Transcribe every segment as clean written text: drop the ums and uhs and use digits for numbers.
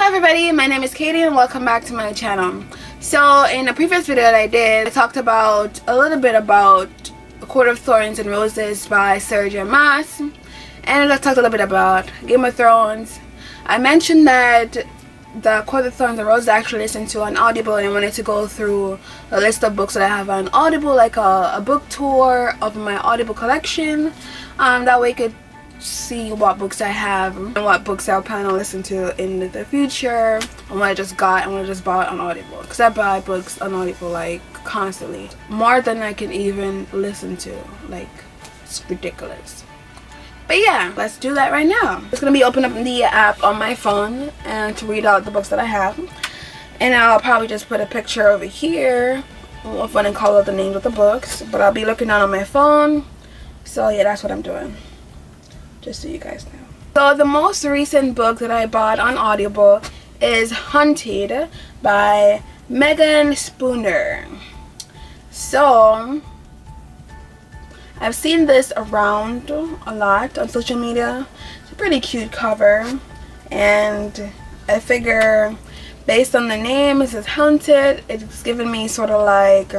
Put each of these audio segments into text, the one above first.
Hi everybody, my name is Katie and welcome back to my channel. So in a previous video that I did, I talked about a little bit about A Court of Thorns and Roses by Sarah J. Maas, and I talked a little bit about Game of Thrones. I mentioned that the Court of Thorns and Roses I actually listened to on Audible, and I wanted to go through a list of books that I have on Audible, like a book tour of my Audible collection. That way you could see what books I have and what books I'll plan on listening to in the future, and what I just got and what I just bought on Audible, because I buy books on Audible like constantly, more than I can even listen to. Like, it's ridiculous. But yeah, let's do that right now. I'm just gonna be opening up the app on my phone and to read out the books that I have, and I'll probably just put a picture over here of when I call out the names of the books, but I'll be looking down on my phone. So yeah, that's what I'm doing, just so you guys know. So the most recent book that I bought on Audible is Hunted by Megan Spooner. So I've seen this around a lot on social media. It's a pretty cute cover, and I figure based on the name, it says Hunted, it's giving me sort of like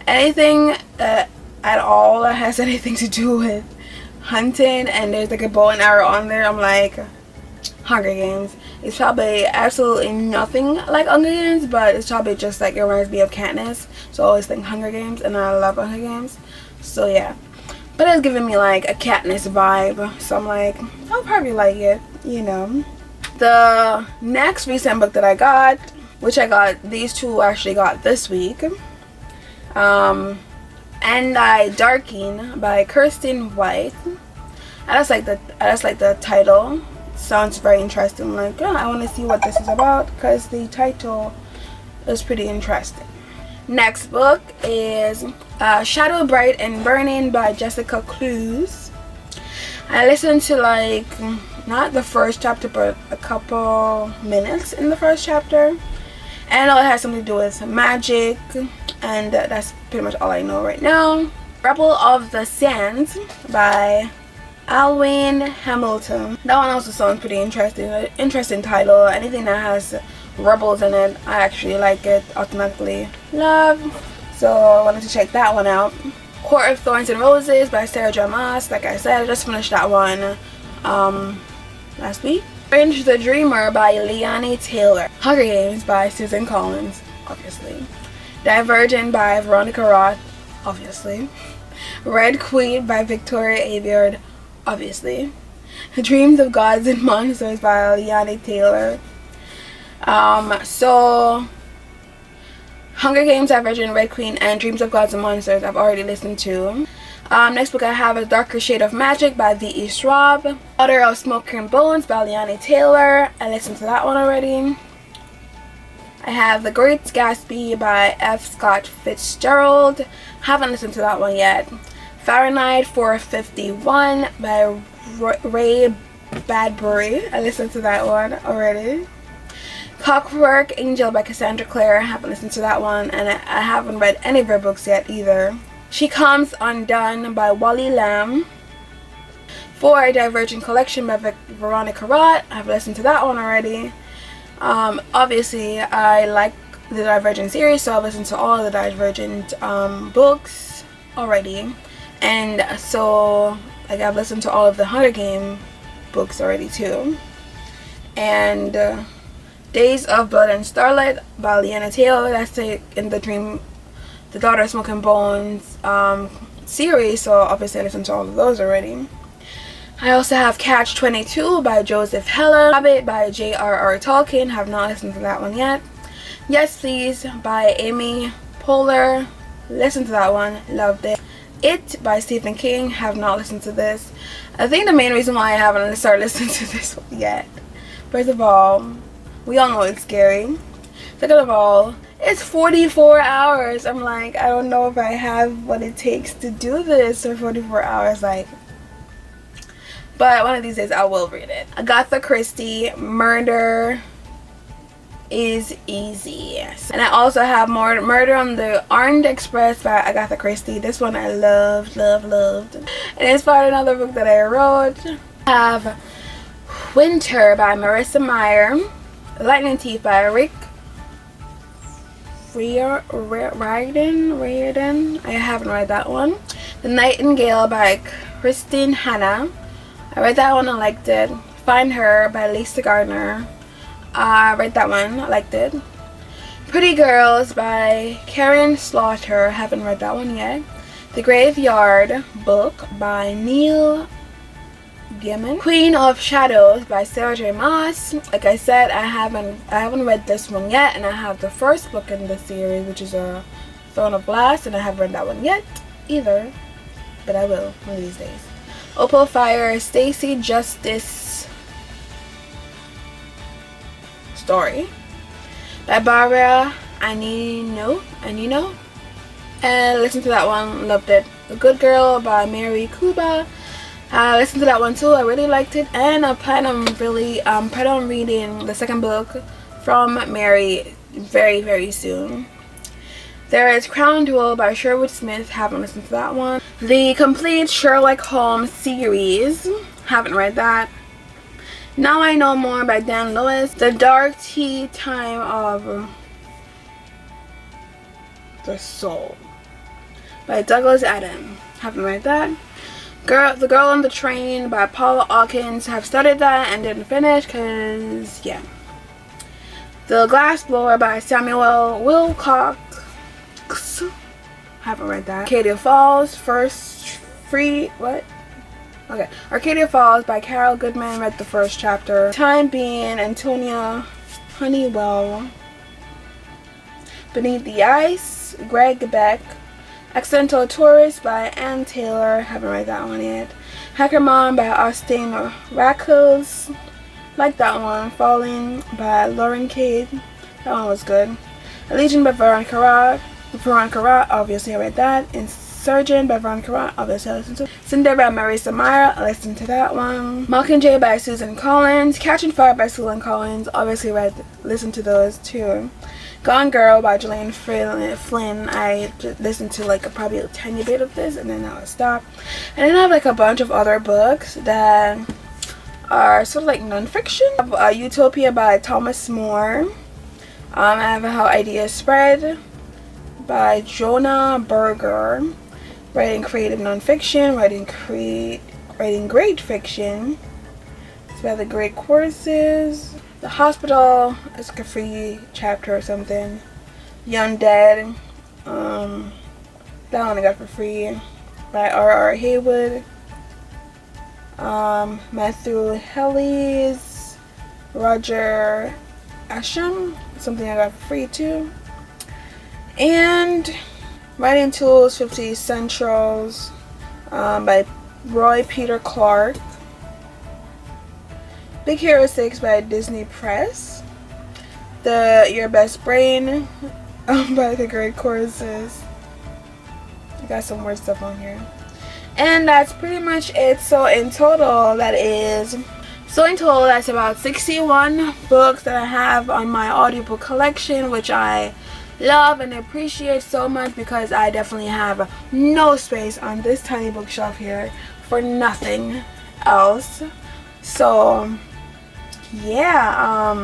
anything at all that has anything to do with hunting, and there's like a bow and arrow on there. I'm like, Hunger Games. It's probably absolutely nothing like Hunger Games, but it's probably just like, it reminds me of Katniss, so I always think Hunger Games, and I love Hunger Games. So yeah, but it's giving me like a Katniss vibe, so I'm like, I'll probably like it, you know. The next recent book that I got, which I got, these two I actually got this week, And I Darken by Kirsten White. I just like the title. It sounds very interesting. Like, yeah, I want to see what this is about, because the title is pretty interesting. Next book is Shadow Bright and Burning by Jessica Clues. I listened to like not the first chapter, but a couple minutes in the first chapter, and I know it has something to do with magic, and that's pretty much all I know right now. Rebel of the Sands by Alwyn Hamilton. That one also sounds pretty interesting. An interesting title. Anything that has rebels in it, I actually like it automatically. Love. So I wanted to check that one out. Court of Thorns and Roses by Sarah J. Maas. Like I said, I just finished that one last week. Orange the Dreamer by Leonie Taylor. Hunger Games by Susan Collins, obviously. Divergent by Veronica Roth, obviously. Red Queen by Victoria Aveyard, obviously. Dreams of Gods and Monsters by Leonie Taylor. So Hunger Games, Divergent, Red Queen, and Dreams of Gods and Monsters I've already listened to. Next book I have is Darker Shade of Magic by V.E. Schwab. Daughter of Smoke and Bones by Leonie Taylor. I listened to that one already. I have The Great Gatsby by F. Scott Fitzgerald. Haven't listened to that one yet. Fahrenheit 451 by Ray Bradbury. I listened to that one already. Clockwork Angel by Cassandra Clare. I haven't listened to that one, and I haven't read any of her books yet either. She Comes Undone by Wally Lamb. For Divergent Collection by Veronica Roth. I've listened to that one already. Obviously I like the Divergent series, so I've listened to all of the Divergent books already, and so like I've listened to all of the Hunger Game books already too. And Days of Blood and Starlight by Leonie Taylor, that's in the Daughter of Smoke and Bones series, so obviously I listened to all of those already. I also have Catch 22 by Joseph Heller. Hobbit by J.R.R. Tolkien. Have not listened to that one yet. Yes Please by Amy Poehler. Listened to that one. Loved it. It by Stephen King. Have not listened to this. I think the main reason why I haven't started listening to this one yet, first of all, we all know it's scary. Second of all, it's 44 hours. I'm like, I don't know if I have what it takes to do this for 44 hours. Like, but one of these days I will read it. Agatha Christie, Murder is Easy. And I also have more Murder on the Orient Express by Agatha Christie. This one I loved. And it's part of another book that I wrote. I have Winter by Marissa Meyer. Lightning Teeth by Rick Riordan. I haven't read that one. The Nightingale by Christine Hanna. I read that one, I liked it. Find Her by Lisa Gardner. I read that one, I liked it. Pretty Girls by Karen Slaughter. Haven't read that one yet. The Graveyard Book by Neil Gaiman. Queen of Shadows by Sarah J. Maas. Like I said, I haven't read this one yet, and I have the first book in the series, which is a Throne of Glass, and I haven't read that one yet either, but I will one of these days. Opal Fire, Stacy Justice Story by Barbara Anino, and listened to that one, loved it. The Good Girl by Mary Kuba. I listened to that one too, I really liked it, and I plan on reading the second book from Mary very, very soon. There is Crown Jewel by Sherwood Smith. Haven't listened to that one. The complete Sherlock Holmes series. Haven't read that. Now I Know More by Dan Lewis. The Dark Tea Time of the Soul by Douglas Adams. Haven't read that. The Girl on the Train by Paula Hawkins. Have started that and didn't finish because, yeah. The Glassblower by Samuel Wilcox. Haven't read that. Arcadia Falls, Arcadia Falls by Carol Goodman. Read the first chapter. Time Being, Antonia Honeywell. Beneath the Ice, Greg Beck. Accidental Tourist by Ann Taylor. Haven't read that one yet. Hacker Mom by Austin Rackles. Like that one. Falling by Lauren Cade. That one was good. Allegiant by Veronica Roth, obviously I read that. Insurgent by Veronica Roth, obviously I listened to. Cinder by Marisa Meyer, I listened to that one. Mockingjay by Susan Collins. Catching Fire by Susan Collins, obviously listened to those too. Gone Girl by Gillian Flynn. I listened to like probably a tiny bit of this and then I'll stop. And then I have like a bunch of other books that are sort of like non-fiction. I have Utopia by Thomas More. I have How Ideas Spread by Jonah Berger. Writing creative nonfiction, writing great fiction. It's by The Great Courses. The Hospital is like a free chapter or something. Young Dead. That one I got for free by R.R. Haywood. Matthew Hellies. Roger Asham. Something I got for free too. And Writing Tools 50 Essentials by Roy Peter Clark. Big Hero 6 by Disney Press. Your Best Brain by The Great Courses. I got some more stuff on here. And that's pretty much it. So in total that's about 61 books that I have on my audiobook collection, which I love and appreciate so much because I definitely have no space on this tiny bookshelf here for nothing else. So yeah,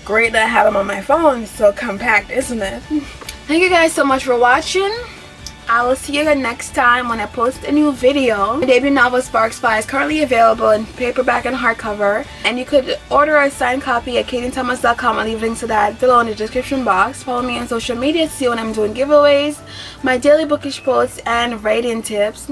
great that I have them on my phone. It's so compact, isn't it? Thank you guys so much for watching. I will see you again next time when I post a new video. My debut novel Sparks Fly is currently available in paperback and hardcover, and you could order a signed copy at KadianThomas.com. I'll leave links to that below in the description box. Follow me on social media to see when I'm doing giveaways, my daily bookish posts, and writing tips.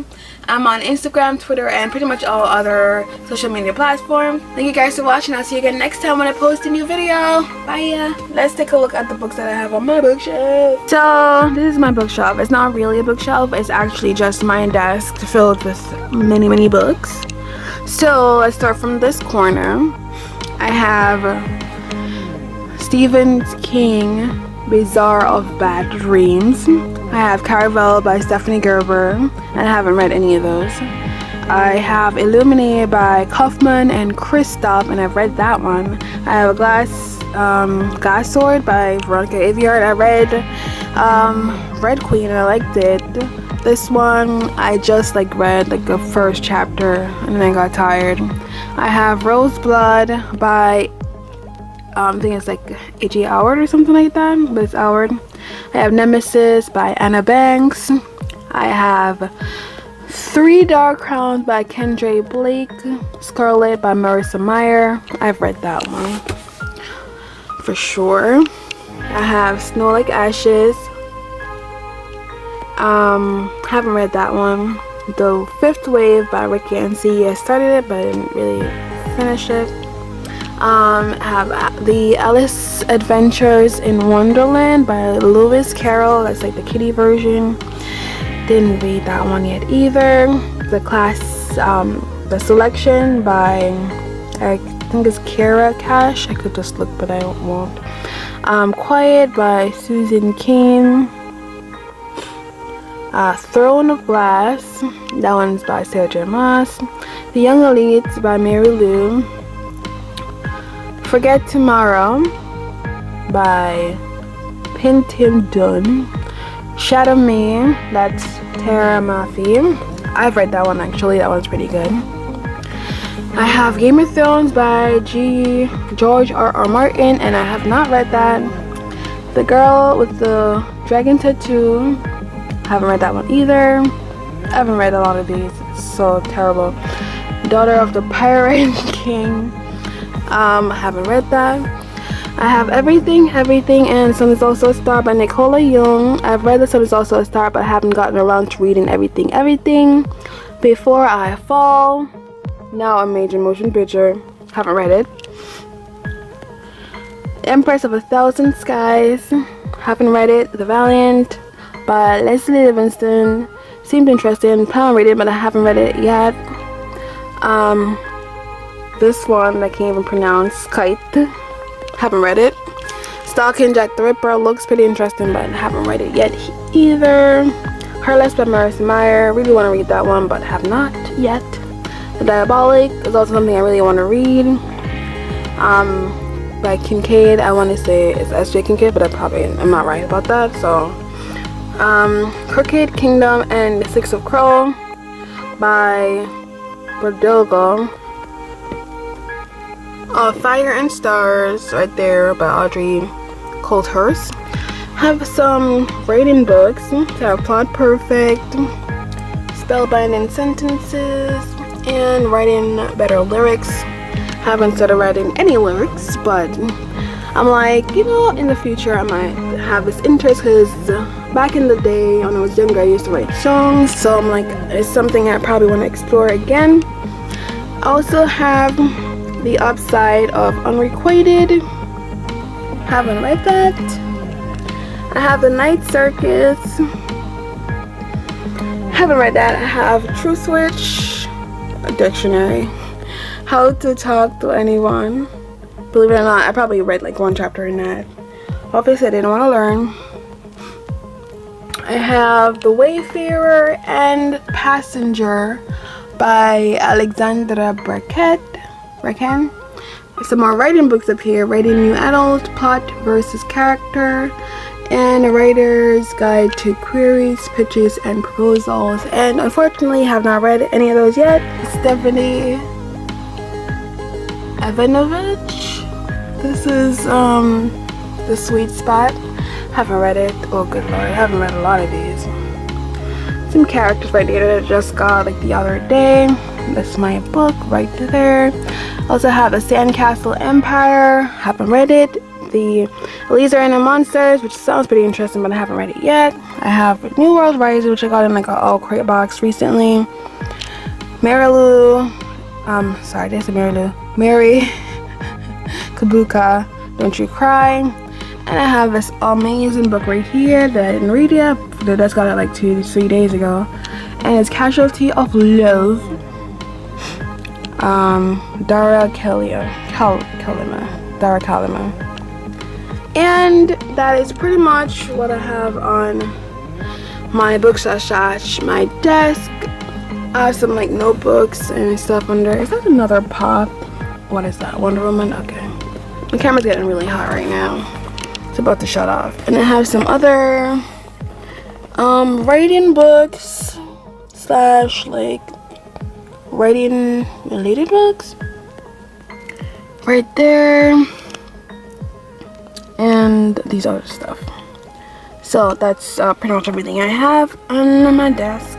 I'm on Instagram, Twitter, and pretty much all other social media platforms. Thank you guys for watching. I'll see you again next time when I post a new video. Bye. Let's take a look at the books that I have on my bookshelf. So this is my bookshelf. It's not really a bookshelf. It's actually just my desk filled with many books. So let's start from this corner. I have Stephen King, Bazaar of Bad Dreams. I have Caravel by Stephanie Gerber, and I haven't read any of those. I have Illuminated by Kaufman and Kristoff, and I've read that one. I have a Glass Sword by Veronica Aveyard. I read Red Queen and I liked it. This one I just read the first chapter and then I got tired. I have Roseblood by I think it's like H.G. Howard or something like that, but it's Howard. I have Nemesis by Anna Banks. I have Three Dark Crowns by Kendra Blake. Scarlet by Marissa Meyer. I've read that one for sure. I have Snow Like Ashes. Haven't read that one. The Fifth Wave by Ricky N.C. I started it, but I didn't really finish it. Have the Alice Adventures in Wonderland by Lewis Carroll. That's like the kiddie version. Didn't read that one yet either. The Selection by, I think it's Kara Cash. I could just look, but I won't. Quiet by Susan Cain. Throne of Glass, that one's by Sarah J. Maas. The Young Elites by Mary Lou. Forget Tomorrow by Pintim Dunn. Shadow Me, that's Tara Mafi. I've read that one actually, that one's pretty good. I have Game of Thrones by George R.R. Martin, and I have not read that. The Girl with the Dragon Tattoo, haven't read that one either. I haven't read a lot of these, it's so terrible. Daughter of the Pirate King, I haven't read that. I have Everything, and Sun Is Also a Star by Nicola Young. I've read The Sun Is Also a Star, but I haven't gotten around to reading Everything. Before I Fall, now a major motion picture, haven't read it. Empress of a Thousand Skies, haven't read it. The Valiant by Leslie Livingston, seemed interesting, plan on reading it, but I haven't read it yet. This one I can't even pronounce, Kite, haven't read it. Stalking Jack the Ripper looks pretty interesting, but I haven't read it yet either. Herless by Marissa Meyer, really want to read that one, but have not yet. The Diabolic is also something I really want to read. By Kincaid, I want to say it's S.J. Kincaid, but I'm not right about that. So, Crooked Kingdom and The Six of Crow by Verdugo. Fire and Stars right there by Audrey Coulthurst. Have some writing books. Have Plot Perfect, Spellbinding Sentences, and Writing Better Lyrics. Haven't started writing any lyrics, but I'm like, in the future I might have this interest, because back in the day when I was younger I used to write songs, so I'm like, it's something I probably want to explore again. I also have The Upside of Unrequited, haven't read that. I have The Night Circus, haven't read that. I have True Switch, a dictionary, How to Talk to Anyone. Believe it or not, I probably read like one chapter in that. Obviously I didn't want to learn. I have The Wayfarer and Passenger by Alexandra Bracken. Some more writing books up here. Writing New Adult, Plot versus Character, and A Writer's Guide to Queries, Pitches, and Proposals. And unfortunately have not read any of those yet. Stephanie Ivanovich. This is The Sweet Spot. Haven't read it. Oh good lord, I haven't read a lot of these. Some characters right there that I just got like the other day. That's my book right there. Also have The Sandcastle Empire. Haven't read it. The Elisa and the Monsters, which sounds pretty interesting, but I haven't read it yet. I have New World Rising, which I got in like a all crate box recently. Mary Kabuka, Don't You Cry. And I have this amazing book right here that I didn't read yet. I just got it like 2-3 days ago. And it's Casualty of Love. Dara Kalima. And that is pretty much what I have on my bookshelf, my desk. I have some like notebooks and stuff under. Is that another pop? What is that? Wonder Woman? Okay. The camera's getting really hot right now. It's about to shut off. And I have some other writing books / like writing related books right there. and these other stuff. So that's pretty much everything I have on my desk.